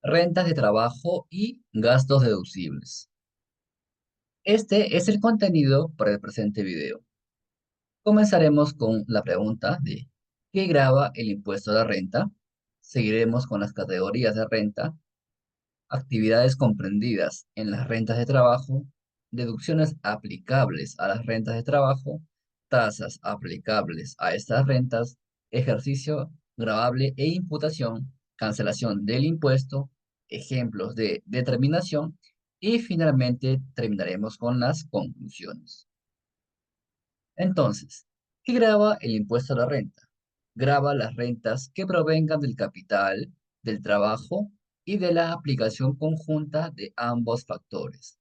Rentas de trabajo y gastos deducibles. Este es el contenido para el presente video. Comenzaremos con la pregunta de ¿qué grava el impuesto a la renta? Seguiremos con las categorías de renta, actividades comprendidas en las rentas de trabajo, deducciones aplicables a las rentas de trabajo, tasas aplicables a estas rentas, ejercicio gravable e imputación, cancelación del impuesto, ejemplos de determinación y finalmente terminaremos con las conclusiones. Entonces, ¿qué grava el impuesto a la renta? Grava las rentas que provengan del capital, del trabajo y de la aplicación conjunta de ambos factores,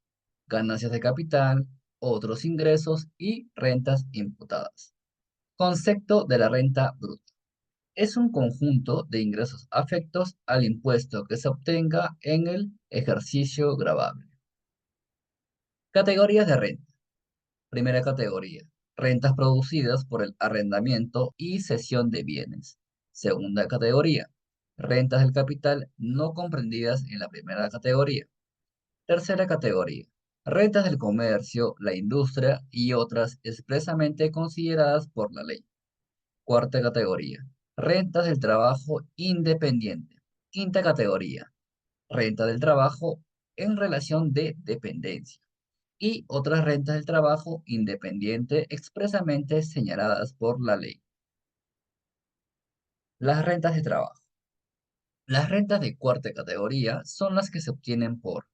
ganancias de capital, otros ingresos y rentas imputadas. Concepto de la renta bruta. Es un conjunto de ingresos afectos al impuesto que se obtenga en el ejercicio gravable. Categorías de renta. Primera categoría, rentas producidas por el arrendamiento y cesión de bienes. Segunda categoría, rentas del capital no comprendidas en la primera categoría. Tercera categoría, rentas del comercio, la industria y otras expresamente consideradas por la ley. Cuarta categoría, rentas del trabajo independiente. Quinta categoría, renta del trabajo en relación de dependencia y otras rentas del trabajo independiente expresamente señaladas por la ley. Las rentas de trabajo. Las rentas de cuarta categoría son las que se obtienen por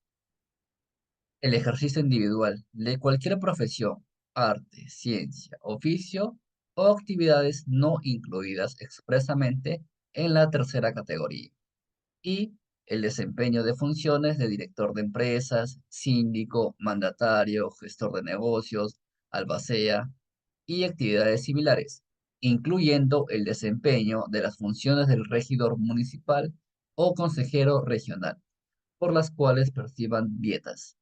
el ejercicio individual de cualquier profesión, arte, ciencia, oficio o actividades no incluidas expresamente en la tercera categoría, y el desempeño de funciones de director de empresas, síndico, mandatario, gestor de negocios, albacea y actividades similares, incluyendo el desempeño de las funciones del regidor municipal o consejero regional, por las cuales perciban dietas.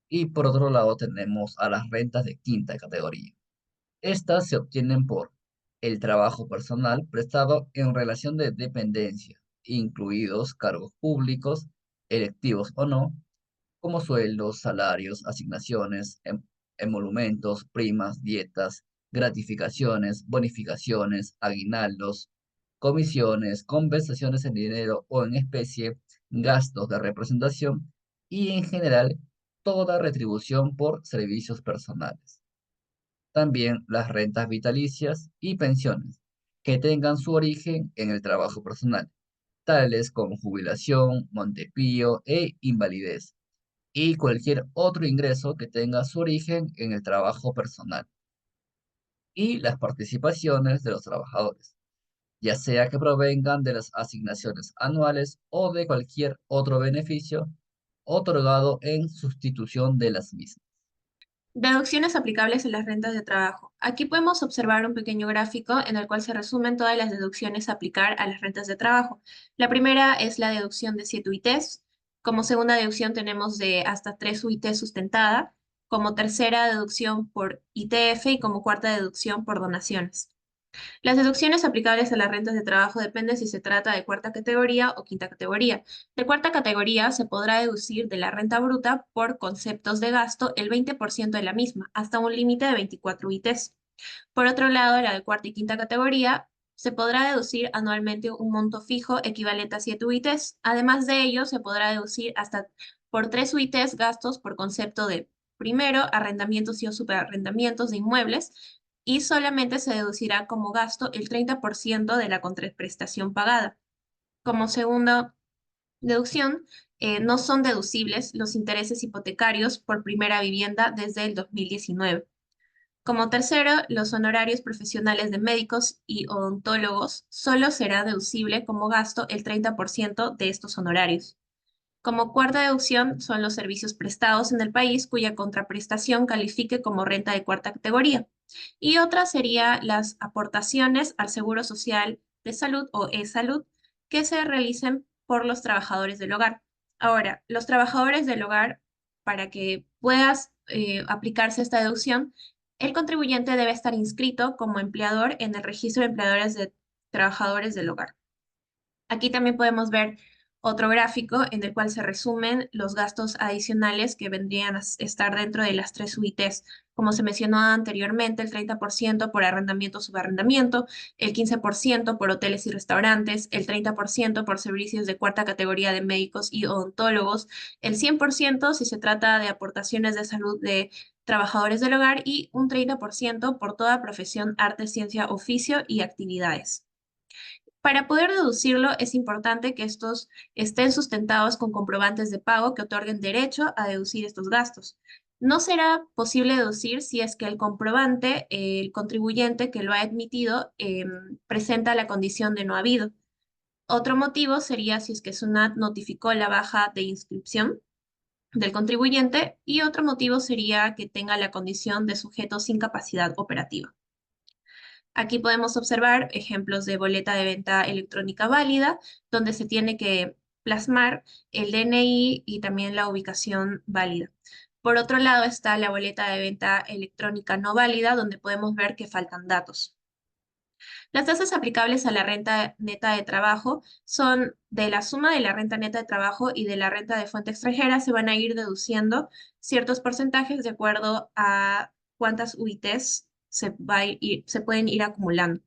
Y por otro lado tenemos a las rentas de quinta categoría. Estas se obtienen por el trabajo personal prestado en relación de dependencia, incluidos cargos públicos, electivos o no, como sueldos, salarios, asignaciones, emolumentos, primas, dietas, gratificaciones, bonificaciones, aguinaldos, comisiones, compensaciones en dinero o en especie, gastos de representación y en general toda retribución por servicios personales. También las rentas vitalicias y pensiones que tengan su origen en el trabajo personal, tales como jubilación, montepío e invalidez, y cualquier otro ingreso que tenga su origen en el trabajo personal. Y las participaciones de los trabajadores, ya sea que provengan de las asignaciones anuales o de cualquier otro beneficio otorgado en sustitución de las mismas. Deducciones aplicables en las rentas de trabajo. Aquí podemos observar un pequeño gráfico en el cual se resumen todas las deducciones a aplicar a las rentas de trabajo. La primera es la deducción de 7 UITs. Como segunda deducción tenemos de hasta 3 UITs sustentada. Como tercera deducción por ITF y como cuarta deducción por donaciones. Las deducciones aplicables a las rentas de trabajo dependen si se trata de cuarta categoría o quinta categoría. De cuarta categoría se podrá deducir de la renta bruta por conceptos de gasto el 20% de la misma, hasta un límite de 24 UITs. Por otro lado, la de cuarta y quinta categoría se podrá deducir anualmente un monto fijo equivalente a 7 UITs. Además de ello, se podrá deducir hasta por 3 UITs gastos por concepto de, primero, arrendamientos y o superarrendamientos de inmuebles, y solamente se deducirá como gasto el 30% de la contraprestación pagada. Como segunda deducción, no son deducibles los intereses hipotecarios por primera vivienda desde el 2019. Como tercero, los honorarios profesionales de médicos y odontólogos solo será deducible como gasto el 30% de estos honorarios. Como cuarta deducción son los servicios prestados en el país cuya contraprestación califique como renta de cuarta categoría. Y otra sería las aportaciones al Seguro Social de Salud o e-Salud que se realicen por los trabajadores del hogar. Ahora, los trabajadores del hogar, para que puedas aplicarse esta deducción, el contribuyente debe estar inscrito como empleador en el registro de empleadores de trabajadores del hogar. Aquí también podemos ver otro gráfico en el cual se resumen los gastos adicionales que vendrían a estar dentro de las tres UITs. Como se mencionó anteriormente, el 30% por arrendamiento o subarrendamiento, el 15% por hoteles y restaurantes, el 30% por servicios de cuarta categoría de médicos y odontólogos, el 100% si se trata de aportaciones de salud de trabajadores del hogar y un 30% por toda profesión, arte, ciencia, oficio y actividades. Para poder deducirlo, es importante que estos estén sustentados con comprobantes de pago que otorguen derecho a deducir estos gastos. No será posible deducir si es que el comprobante, el contribuyente que lo ha admitido, presenta la condición de no habido. Otro motivo sería si es que SUNAT notificó la baja de inscripción del contribuyente y otro motivo sería que tenga la condición de sujeto sin capacidad operativa. Aquí podemos observar ejemplos de boleta de venta electrónica válida, donde se tiene que plasmar el DNI y también la ubicación válida. Por otro lado está la boleta de venta electrónica no válida, donde podemos ver que faltan datos. Las tasas aplicables a la renta neta de trabajo son de la suma de la renta neta de trabajo y de la renta de fuente extranjera, se van a ir deduciendo ciertos porcentajes de acuerdo a cuántas UITs se pueden ir acumulando.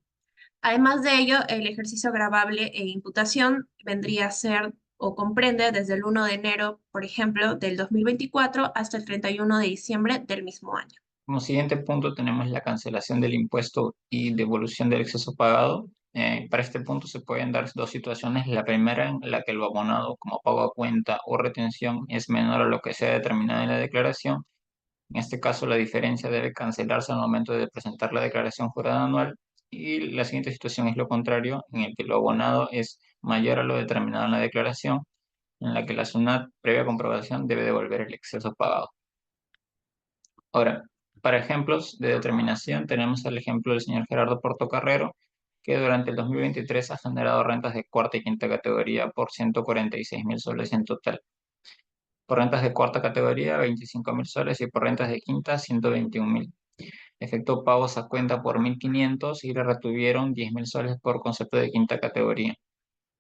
Además de ello, el ejercicio agravable e imputación vendría a ser o comprende desde el 1 de enero, por ejemplo, del 2024 hasta el 31 de diciembre del mismo año. Como siguiente punto tenemos la cancelación del impuesto y devolución del exceso pagado. Para este punto se pueden dar dos situaciones. La primera en la que lo abonado como pago a cuenta o retención es menor a lo que sea determinado en la declaración. En este caso, la diferencia debe cancelarse al momento de presentar la declaración jurada anual. Y la siguiente situación es lo contrario, en el que lo abonado es mayor a lo determinado en la declaración, en la que la SUNAT, previa comprobación, debe devolver el exceso pagado. Ahora, para ejemplos de determinación, tenemos el ejemplo del señor Gerardo Portocarrero, que durante el 2023 ha generado rentas de cuarta y quinta categoría por 146.000 soles en total. Por rentas de cuarta categoría, 25.000 soles y por rentas de quinta, 121.000. Efectuó pagos a cuenta por 1.500 y le retuvieron 10.000 soles por concepto de quinta categoría.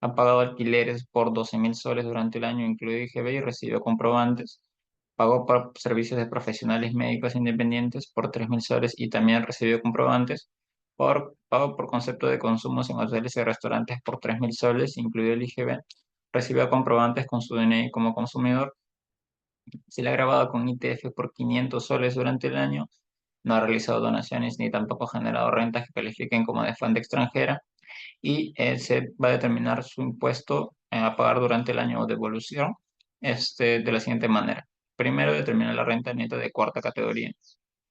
Ha pagado alquileres por 12.000 soles durante el año, incluido IGB, y recibió comprobantes. Pagó por servicios de profesionales médicos independientes por 3.000 soles y también recibió comprobantes. Pago por concepto de consumos en hoteles y restaurantes por 3.000 soles, incluido el IGB. Recibió comprobantes con su DNI como consumidor. Se le ha grabado con ITF por 500 soles durante el año. No ha realizado donaciones ni tampoco ha generado rentas que califiquen como de fuente extranjera y se va a determinar su impuesto a pagar durante el año de devolución de la siguiente manera. Primero, determina la renta neta de cuarta categoría.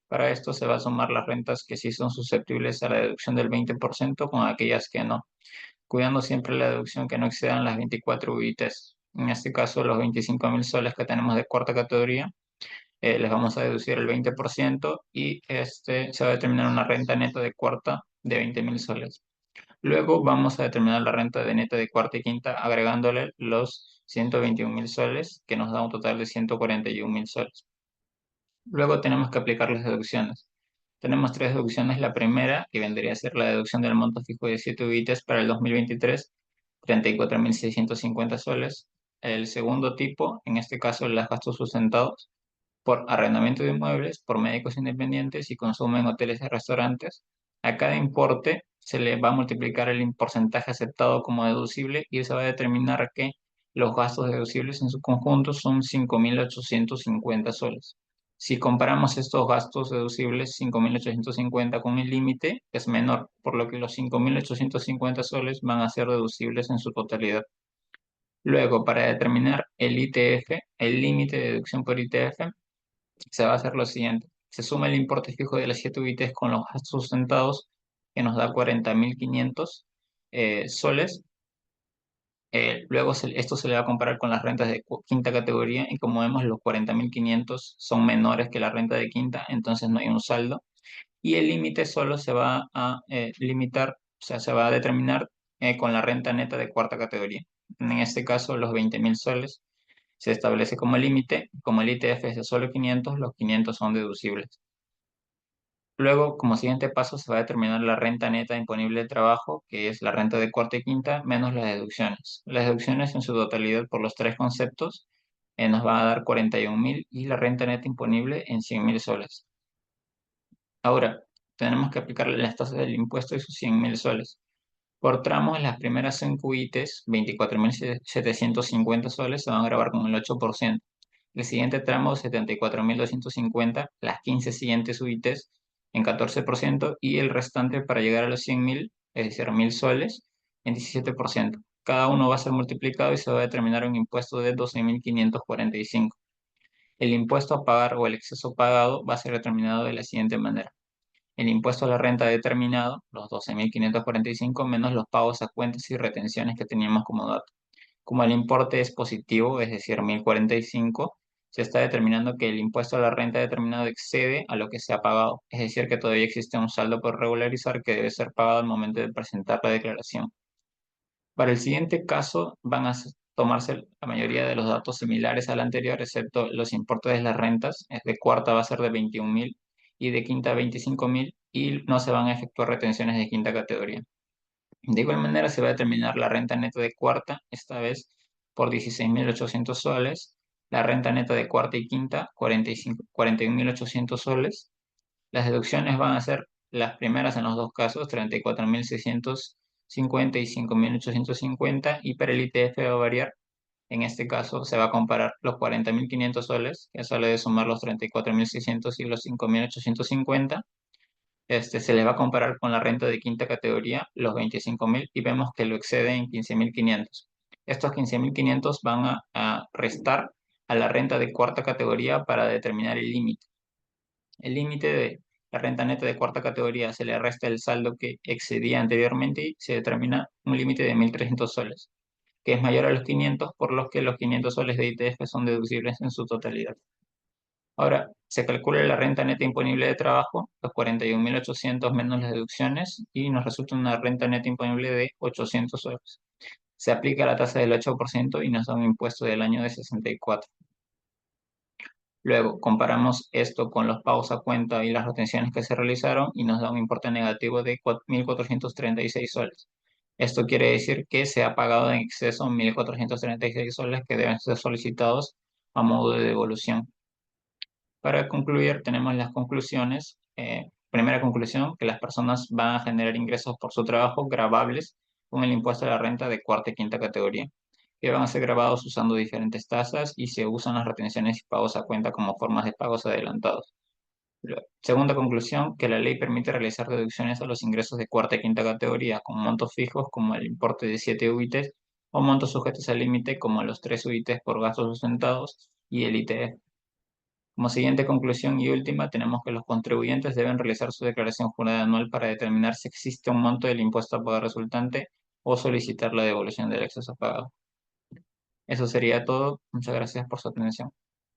Para esto se va a sumar las rentas que sí son susceptibles a la deducción del 20% con aquellas que no, cuidando siempre la deducción que no excedan las 24 UITs. En este caso, los 25.000 soles que tenemos de cuarta categoría, les vamos a deducir el 20% y se va a determinar una renta neta de cuarta de 20.000 soles. Luego vamos a determinar la renta de neta de cuarta y quinta agregándole los 121.000 soles, que nos da un total de 141.000 soles. Luego tenemos que aplicar las deducciones. Tenemos tres deducciones. La primera, que vendría a ser la deducción del monto fijo de 7 UITs para el 2023, 34.650 soles. El segundo tipo, en este caso, los gastos sustentados por arrendamiento de inmuebles, por médicos independientes y consumo en hoteles y restaurantes. A cada importe se le va a multiplicar el porcentaje aceptado como deducible y se va a determinar que los gastos deducibles en su conjunto son 5.850 soles. Si comparamos estos gastos deducibles, 5.850 con el límite, es menor, por lo que los 5.850 soles van a ser deducibles en su totalidad. Luego, para determinar el ITF, el límite de deducción por ITF, se va a hacer lo siguiente. Se suma el importe fijo de las 7 UITs con los gastos sustentados, que nos da 40.500 soles. Luego esto se le va a comparar con las rentas de quinta categoría y como vemos los 40.500 son menores que la renta de quinta, entonces no hay un saldo. Y el límite solo se va a limitar, o sea, se va a determinar con la renta neta de cuarta categoría. En este caso los 20.000 soles. se establece como límite. Como el ITF es de solo 500, los 500 son deducibles. Luego, como siguiente paso, se va a determinar la renta neta imponible de trabajo, que es la renta de cuarta y quinta, menos las deducciones. Las deducciones en su totalidad por los tres conceptos nos van a dar 41.000 y la renta neta imponible en 100.000 soles. Ahora, tenemos que aplicarle las tasas del impuesto de sus 100.000 soles. Por tramos, las primeras 5 UITs, 24.750 soles, se van a grabar con el 8%. El siguiente tramo, 74.250, las 15 siguientes UITs en 14% y el restante para llegar a los 100.000, es decir, 1.000 soles, en 17%. Cada uno va a ser multiplicado y se va a determinar un impuesto de 12.545. El impuesto a pagar o el exceso pagado va a ser determinado de la siguiente manera. El impuesto a la renta determinado, los 12.545 menos los pagos a cuentas y retenciones que teníamos como dato. Como el importe es positivo, es decir, 1.045, se está determinando que el impuesto a la renta determinado excede a lo que se ha pagado, es decir, que todavía existe un saldo por regularizar que debe ser pagado al momento de presentar la declaración. Para el siguiente caso van a tomarse la mayoría de los datos similares al anterior, excepto los importes de las rentas. De cuarta va a ser de 21.000 y de quinta 25.000 y no se van a efectuar retenciones de quinta categoría. De igual manera se va a determinar la renta neta de cuarta, esta vez por 16.800 soles, la renta neta de cuarta y quinta 41.800 soles. Las deducciones van a ser las primeras en los dos casos, 34.650 y 5.850, y para el ITF va a variar. En este caso se va a comparar los 40.500 soles, que sale de sumar los 34.600 y los 5.850. Se le va a comparar con la renta de quinta categoría, los 25.000, y vemos que lo excede en 15.500. Estos 15.500 van a restar a la renta de cuarta categoría para determinar el límite. El límite de la renta neta de cuarta categoría se le resta el saldo que excedía anteriormente y se determina un límite de 1.300 soles, que es mayor a los 500, por los que los 500 soles de ITF son deducibles en su totalidad. Ahora, se calcula la renta neta imponible de trabajo, los 41.800 menos las deducciones, y nos resulta una renta neta imponible de 800 soles. Se aplica la tasa del 8% y nos da un impuesto del año de 64. Luego, comparamos esto con los pagos a cuenta y las retenciones que se realizaron y nos da un importe negativo de 1.436 soles. Esto quiere decir que se ha pagado en exceso 1.436 soles que deben ser solicitados a modo de devolución. Para concluir, tenemos las conclusiones. Primera conclusión, que las personas van a generar ingresos por su trabajo gravables con el impuesto a la renta de cuarta y quinta categoría, que van a ser grabados usando diferentes tasas y se usan las retenciones y pagos a cuenta como formas de pagos adelantados. Segunda conclusión, que la ley permite realizar deducciones a los ingresos de cuarta y quinta categoría con montos fijos como el importe de 7 UITs o montos sujetos al límite como los 3 UITs por gastos sustentados y el ITF. Como siguiente conclusión y última, tenemos que los contribuyentes deben realizar su declaración jurada anual para determinar si existe un monto del impuesto a pagar resultante o solicitar la devolución del exceso pagado. Eso sería todo. Muchas gracias por su atención.